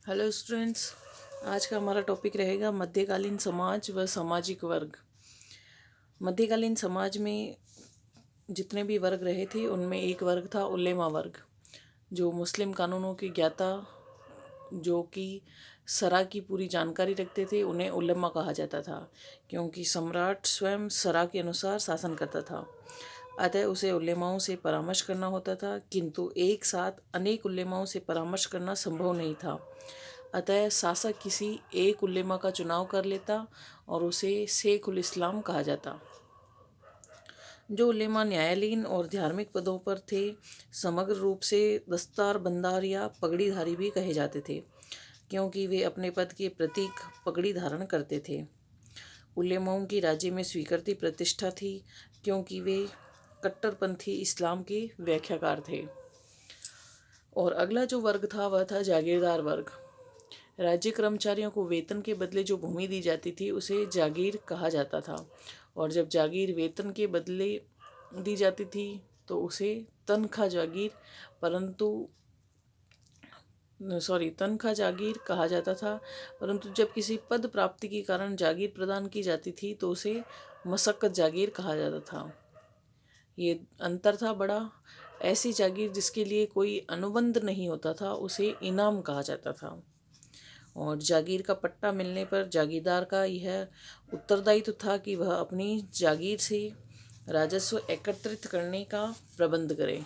Hello students, आज का हमारा टॉपिक रहेगा मध्यकालीन समाज व सामाजिक वर्ग। मध्यकालीन समाज में जितने भी वर्ग रहे थे उनमें एक वर्ग था उलेमा वर्ग, जो मुस्लिम कानूनों के ज्ञाता, जो कि शरा की पूरी जानकारी रखते थे, उन्हें उलेमा कहा जाता था, क्योंकि सम्राट स्वयं शरा के अनुसार शासन करता था। अतः उसे उलेमाओं से परामर्श करना होता था, किंतु एक साथ अनेक उलेमाओं से परामर्श करना संभव नहीं था। अतः शासक किसी एक उलेमा का चुनाव कर लेता और उसे शेख उल इस्लाम कहा जाता। जो उलेमा न्यायालीन और धार्मिक पदों पर थे, समग्र रूप से दस्तार बंदार या पगड़ीधारी भी कहे जाते थे, क्योंकि वे अपने पद के प्रतीक पगड़ी धारण करते थे। उलेमाओं की राज्य में स्वीकृति प्रतिष्ठा थी, क्योंकि वे कट्टरपंथी इस्लाम के व्याख्याकार थे। और अगला जो वर्ग था वह था जागीरदार वर्ग। राज्य कर्मचारियों को वेतन के बदले जो भूमि दी जाती थी उसे जागीर कहा जाता था, और जब जागीर वेतन के बदले दी जाती थी तो उसे तनख्वाह जागीर कहा जाता था। परंतु जब किसी पद प्राप्ति के कारण जागीर प्रदान की जाती थी तो उसे मशक्कत जागीर कहा जाता था। ये अंतर था बड़ा। ऐसी जागीर जिसके लिए कोई अनुबंध नहीं होता था उसे इनाम कहा जाता था। और जागीर का पट्टा मिलने पर जागीरदार का यह उत्तरदायित्व था कि वह अपनी जागीर से राजस्व एकत्रित करने का प्रबंध करे।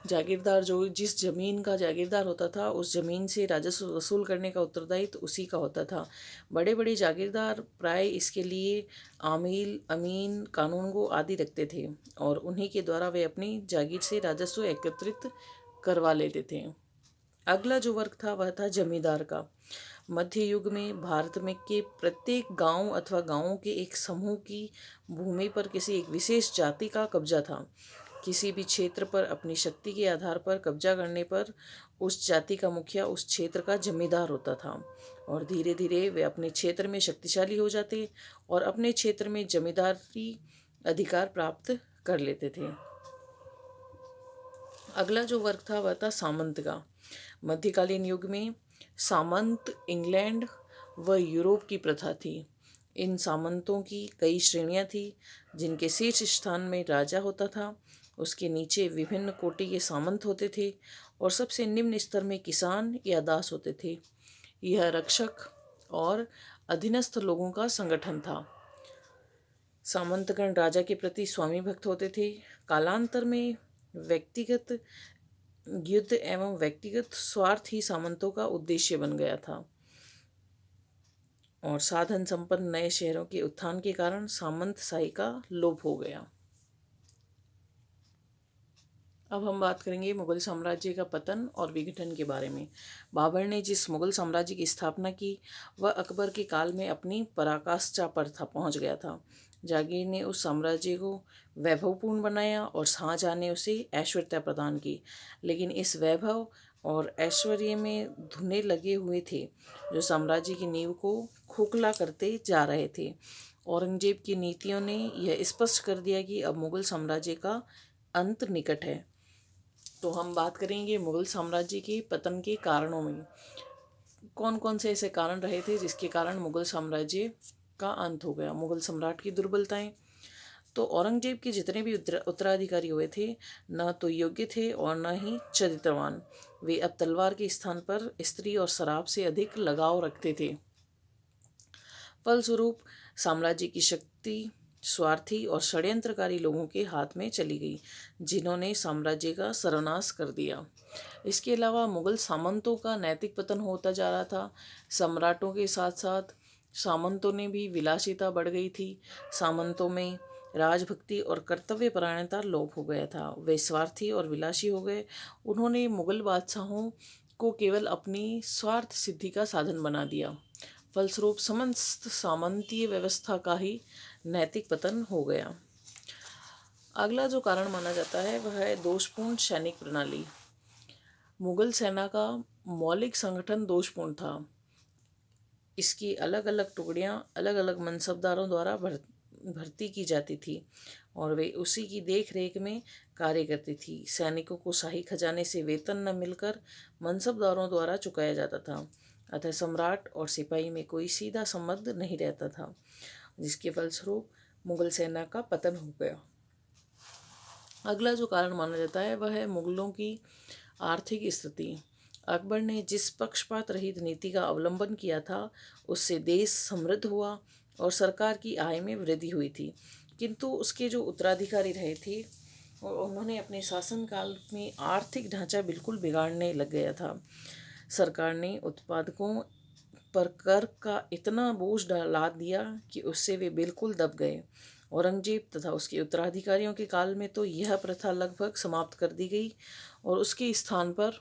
जागीरदार जो जिस जमीन का जागीरदार होता था उस जमीन से राजस्व वसूल करने का उत्तरदायित्व उसी का होता था। बड़े बड़े जागीरदार प्राय इसके लिए आमील, अमीन, कानूनगो आदि रखते थे, और उन्हीं के द्वारा वे अपनी जागीर से राजस्व एकत्रित करवा लेते थे। अगला जो वर्ग था वह था जमींदार का। मध्य युग में भारत में के प्रत्येक गांव अथवा गांवों के एक समूह की भूमि पर किसी एक विशेष जाति का कब्जा था। किसी भी क्षेत्र पर अपनी शक्ति के आधार पर कब्जा करने पर उस जाति का मुखिया उस क्षेत्र का जमींदार होता था, और धीरे धीरे वे अपने क्षेत्र में शक्तिशाली हो जाते और अपने क्षेत्र में जमींदारी अधिकार प्राप्त कर लेते थे। अगला जो वर्ग था वह था सामंत का। मध्यकालीन युग में सामंत इंग्लैंड व यूरोप की प्रथा थी। इन सामंतों की कई श्रेणियां थी, जिनके शीर्ष स्थान में राजा होता था, उसके नीचे विभिन्न कोटि के सामंत होते थे, और सबसे निम्न स्तर में किसान या दास होते थे। यह रक्षक और अधीनस्थ लोगों का संगठन था। सामंतगण राजा के प्रति स्वामी भक्त होते थे। कालांतर में व्यक्तिगत युद्ध एवं व्यक्तिगत स्वार्थ ही सामंतों का उद्देश्य बन गया था, और साधन संपन्न नए शहरों के उत्थान के कारण सामंतशाही का लोप हो गया। अब हम बात करेंगे मुगल साम्राज्य का पतन और विघटन के बारे में। बाबर ने जिस मुगल साम्राज्य की स्थापना की वह अकबर के काल में अपनी पराकाष्ठा पर पहुंच गया था। जागीर ने उस साम्राज्य को वैभवपूर्ण बनाया और शाहजहां ने उसे ऐश्वर्यता प्रदान की, लेकिन इस वैभव और ऐश्वर्य में धुने लगे हुए थे जो साम्राज्य की नींव को खोखला करते जा रहे थे। औरंगजेब की नीतियों ने यह स्पष्ट कर दिया कि अब मुगल साम्राज्य का अंत निकट है। तो हम बात करेंगे मुगल साम्राज्य के पतन के कारणों में। कौन कौन से ऐसे कारण रहे थे जिसके कारण मुगल साम्राज्य का अंत हो गया। मुगल सम्राट की दुर्बलताएं। तो औरंगजेब के जितने भी उत्तराधिकारी हुए थे न तो योग्य थे और न ही चरित्रवान। वे अब तलवार के स्थान पर स्त्री और शराब से अधिक लगाव रखते थे। फलस्वरूप साम्राज्य की शक्ति स्वार्थी और षड्यंत्रकारी लोगों के हाथ में चली गई, जिन्होंने साम्राज्य का सर्वनाश कर दिया। इसके अलावा मुगल सामंतों का नैतिक पतन होता जा रहा था। सम्राटों के साथ साथ सामंतों ने भी विलासिता बढ़ गई थी। सामंतों में राजभक्ति और कर्तव्य परायणता लोप हो गया था। वे स्वार्थी और विलासी हो गए। उन्होंने मुगल बादशाहों को केवल अपनी स्वार्थ सिद्धि का साधन बना दिया। फलस्वरूप समस्त सामंतीय व्यवस्था का ही नैतिक पतन हो गया। अगला जो कारण माना जाता है वह है दोषपूर्ण सैनिक प्रणाली। मुगल सेना का मौलिक संगठन दोषपूर्ण था। इसकी अलग अलग टुकड़ियां अलग अलग मनसबदारों द्वारा भर्ती की जाती थी और वे उसी की देख रेख में कार्य करती थी। सैनिकों को शाही खजाने से वेतन न मिलकर मनसबदारों द्वारा चुकाया जाता था, अतः सम्राट और सिपाही में कोई सीधा संबंध नहीं रहता था, जिसके फलस्वरूप मुगल सेना का पतन हो गया। अगला जो कारण माना जाता है वह है मुगलों की आर्थिक स्थिति। अकबर ने जिस पक्षपात रहित नीति का अवलंबन किया था, उससे देश समृद्ध हुआ और सरकार की आय में वृद्धि हुई थी। किंतु उसके जो उत्तराधिकारी रहे थे और उन्होंने अपने शासनकाल में आर्थिक ढांचा बिल्कुल बिगाड़ने लग गया था। सरकार ने उत्पादकों पर कर का इतना बोझ लाद दिया कि उससे वे बिल्कुल दब गए। औरंगजेब तथा उसके उत्तराधिकारियों के काल में तो यह प्रथा लगभग समाप्त कर दी गई और उसके स्थान पर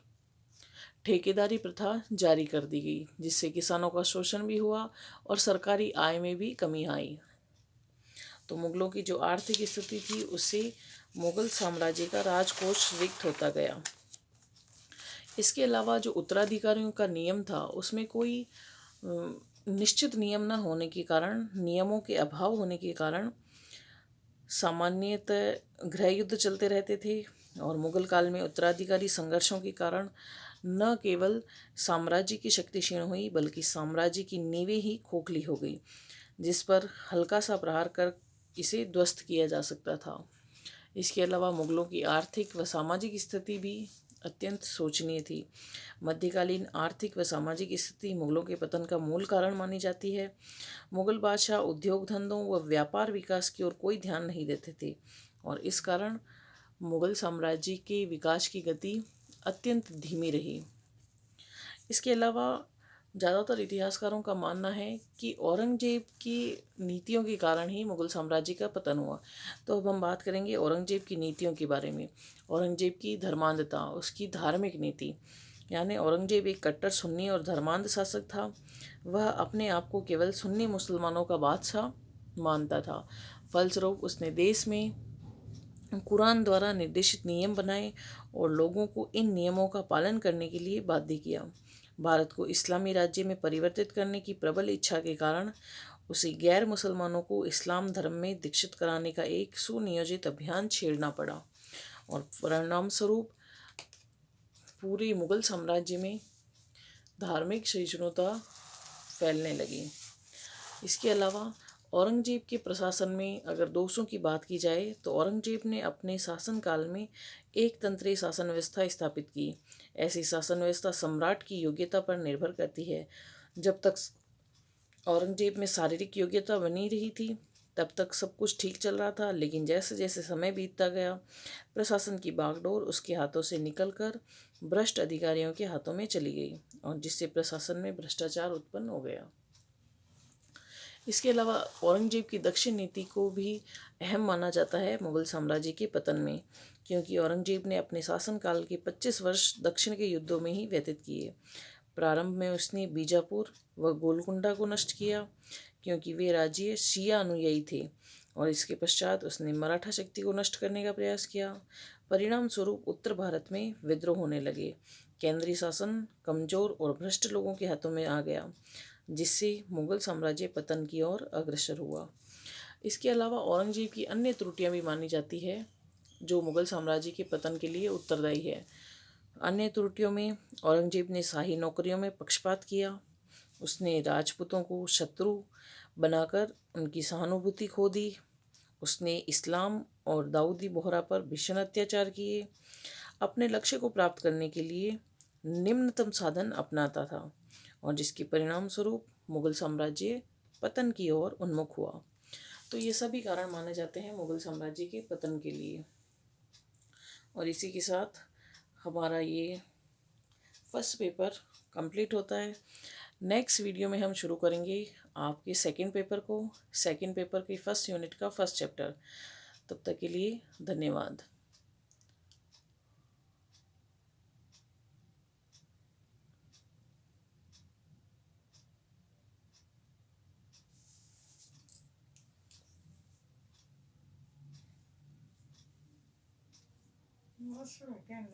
ठेकेदारी प्रथा जारी कर दी गई, जिससे किसानों का शोषण भी हुआ और सरकारी आय में भी कमी आई। तो मुगलों की जो आर्थिक स्थिति थी उससे मुगल साम्राज्य का राजकोष रिक्त होता गया। इसके अलावा जो उत्तराधिकारियों का नियम था उसमें कोई निश्चित नियम न होने के कारण, नियमों के अभाव होने के कारण सामान्यतः गृह युद्ध चलते रहते थे और मुगल काल में उत्तराधिकारी संघर्षों के कारण न केवल साम्राज्य की शक्ति क्षीण हुई बल्कि साम्राज्य की नींवें ही खोखली हो गई, जिस पर हल्का सा प्रहार कर इसे ध्वस्त किया जा सकता था। इसके अलावा मुगलों की आर्थिक व सामाजिक स्थिति भी अत्यंत शोचनीय थी। मध्यकालीन आर्थिक व सामाजिक स्थिति मुगलों के पतन का मूल कारण मानी जाती है। मुगल बादशाह उद्योग धंधों व व्यापार विकास की ओर कोई ध्यान नहीं देते थे और इस कारण मुगल साम्राज्य के विकास की गति अत्यंत धीमी रही। इसके अलावा ज़्यादातर इतिहासकारों का मानना है कि औरंगजेब की नीतियों के कारण ही मुगल साम्राज्य का पतन हुआ। तो अब हम बात करेंगे औरंगजेब की नीतियों के बारे में। औरंगजेब की धर्मांधता, उसकी धार्मिक नीति, यानी औरंगजेब एक कट्टर सुन्नी और धर्मांध शासक था। वह अपने आप को केवल सुन्नी मुसलमानों का बादशाह मानता था। फलस्वरूप उसने देश में कुरान द्वारा निर्देशित नियम बनाए और लोगों को इन नियमों का पालन करने के लिए बाध्य किया। भारत को इस्लामी राज्य में परिवर्तित करने की प्रबल इच्छा के कारण उसे गैर मुसलमानों को इस्लाम धर्म में दीक्षित कराने का एक सुनियोजित अभियान छेड़ना पड़ा और परिणाम स्वरूप पूरे मुगल साम्राज्य में धार्मिक सहिष्णुता फैलने लगी। इसके अलावा औरंगजेब के प्रशासन में अगर दोषों की बात की जाए तो औरंगजेब ने अपने शासनकाल में एक तंत्रीय शासन व्यवस्था स्थापित की। ऐसी शासन व्यवस्था सम्राट की योग्यता पर निर्भर करती है। जब तक औरंगजेब में शारीरिक योग्यता बनी रही थी तब तक सब कुछ ठीक चल रहा था, लेकिन जैसे जैसे समय बीतता गया प्रशासन की बागडोर उसके हाथों से निकलकर भ्रष्ट अधिकारियों के हाथों में चली गई और जिससे प्रशासन में भ्रष्टाचार उत्पन्न हो गया। इसके अलावा औरंगजेब की दक्षिण नीति को भी अहम माना जाता है मुगल साम्राज्य के पतन में, क्योंकि औरंगजेब ने अपने शासनकाल के 25 वर्ष दक्षिण के युद्धों में ही व्यतीत किए। प्रारंभ में उसने बीजापुर व गोलकुंडा को नष्ट किया क्योंकि वे राज्य शिया अनुयायी थे और इसके पश्चात उसने मराठा शक्ति को नष्ट करने का प्रयास किया। परिणाम स्वरूप उत्तर भारत में विद्रोह होने लगे। केंद्रीय शासन कमजोर और भ्रष्ट लोगों के हाथों में आ गया, जिससे मुगल साम्राज्य पतन की ओर अग्रसर हुआ। इसके अलावा औरंगजेब की अन्य त्रुटियां भी मानी जाती है जो मुगल साम्राज्य के पतन के लिए उत्तरदायी है। अन्य त्रुटियों में औरंगजेब ने शाही नौकरियों में पक्षपात किया। उसने राजपूतों को शत्रु बनाकर उनकी सहानुभूति खो दी। उसने इस्लाम और दाऊदी बोहरा पर भीषण अत्याचार किए। अपने लक्ष्य को प्राप्त करने के लिए निम्नतम साधन अपनाता था और जिसके परिणाम स्वरूप मुगल साम्राज्य पतन की ओर उन्मुख हुआ। तो ये सभी कारण माने जाते हैं मुगल साम्राज्य के पतन के लिए। और इसी के साथ हमारा ये फर्स्ट पेपर कंप्लीट होता है। नेक्स्ट वीडियो में हम शुरू करेंगे आपके सेकंड पेपर को, सेकंड पेपर की फर्स्ट यूनिट का फर्स्ट चैप्टर। तब तक के लिए धन्यवाद। Mushroom, can